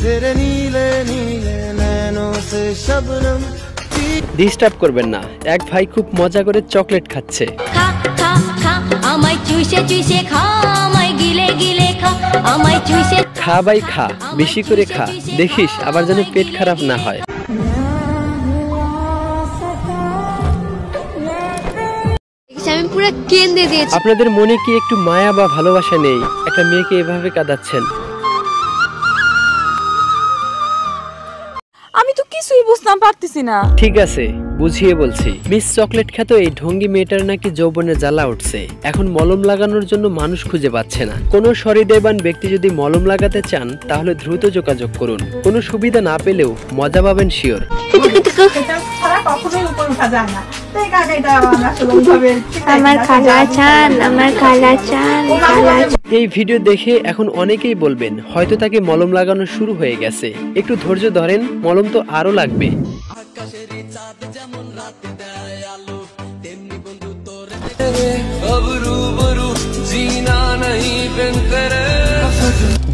तेरे नीले नीले नैनों से शबनम। ডিস্টার্ব করবেন না, এক ভাই খুব মজা করে চকলেট খাচ্ছে। খা খা খা আমায় চুষে চুষে খা, আমায় গিলে গিলে খা, আমায় চুষে খা ভাই খা, বেশি করে খা, দেখিস আবার যেন পেট খারাপ না হয়। আমি পুরো কেঁদে দিয়েছি। আপনাদের মনে কি একটু মায়া বা ভালোবাসা নেই? একটা মেয়েকে এভাবে কাঁদাচ্ছেন। আমি তো কিছুই বুঝতাম পারতেছি না। ঠিক আছে, বুঝিয়ে বলছি। মিস চকলেট খ্যাত এই ঢঙ্গি মেয়েটার নাকি যৌবনে জ্বালা উঠছে। এখন মলম লাগানোর জন্য মানুষ খুঁজে পাচ্ছে না। কোনো সহৃদয়বান ব্যক্তি যদি মলম লাগাতে চান তাহলে দ্রুত যোগাযোগ করুন। কোনো সুবিধা না পেলেও মজা পাবেন শিওর। আমার খালা চান, আমার খালা চান, খালা। এই ভিডিও দেখে এখন অনেকেই বলবেন হয়তো তাকে মলম লাগানো শুরু হয়ে গেছে। একটু ধৈর্য ধরেন, মলম তো আরো লাগবে।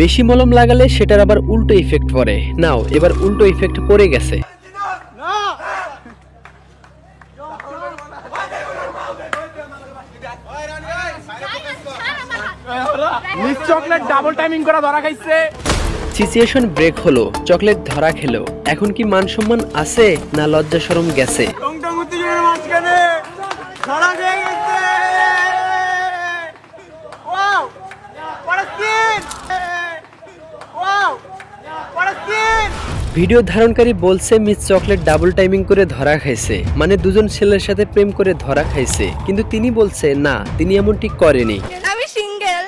বেশি মলম লাগালে সেটার আবার উল্টো ইফেক্ট পড়ে। নাও এবার উল্টো ইফেক্ট পড়ে গেছে। মিস চকলেট ডাবল টাইমিং করা ধরা খাইছে। সিচুয়েশন ব্রেক হলো, চকলেট ধরা খেলো। এখন কি মান সম্মান আছে না লজ্জা শরম গেছে? ভিডিও ধারণকারী বলছে মিস চকলেট ডাবল টাইমিং করে ধরা খাইছে, মানে দুজন ছেলের সাথে প্রেম করে ধরা খাইছে। কিন্তু তিনি বলছে না, তিনি এমনটি করেনি। আমি সিঙ্গেল।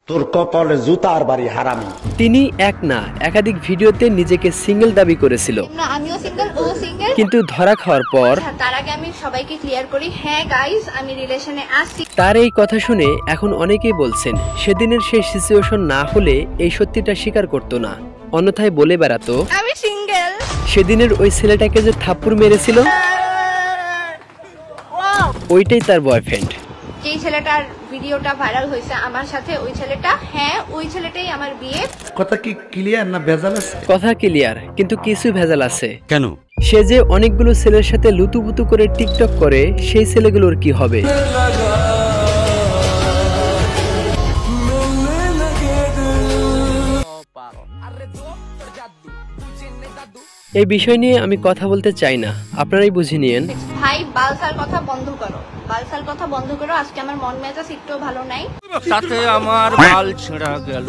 তোর কপালে জুতার বাড়ি হারামি। তিনি এক না একাধিক ভিডিওতে নিজেকে সিঙ্গেল দাবি করেছিল। না আমিও সিঙ্গেল, ও সিঙ্গেল। কিন্তু ধরা খাওয়ার পর তার আগে আমি সবাইকে ক্লিয়ার করি, হ্যাঁ গাইস আমি রিলেশনে আছি। তার এই কথা শুনে এখন অনেকেই বলছেন সেদিনের সেই সিচুয়েশন না হলে এই সত্যিটা স্বীকার করতো না, অন্যথায় বলে বেড়াতো আমি সিঙ্গেল। সেদিনের ওই ছেলেটাকে যে থাপ্পড় মেরেছিল ওইটাই তার বয়ফ্রেন্ড। যেই ছেলেটার ভিডিওটা ভাইরাল হয়েছে আমার সাথে, ওই ছেলেটা, হ্যাঁ ওই ছেলেটাই আমার বিয়ে। কথা কি ক্লিয়ার না ভেজাল আছে? কথা ক্লিয়ার, কিন্তু কিছু ভেজাল আছে। কেন? সে যে অনেকগুলো ছেলের সাথে লুতুপুতু করে টিকটক করে, সেই ছেলেগুলোর কি হবে? এই বিষয় নিয়ে আমি কথা বলতে চাই না, আপনারাই বুঝে নিয়েন। ভাই বালসার কথা বন্ধ করো, বালসার কথা বন্ধ করো। আজকে আমার মন মেজাজ একটু ভালো নাই। সাথে আমার বাল ছেঁড়া গেল।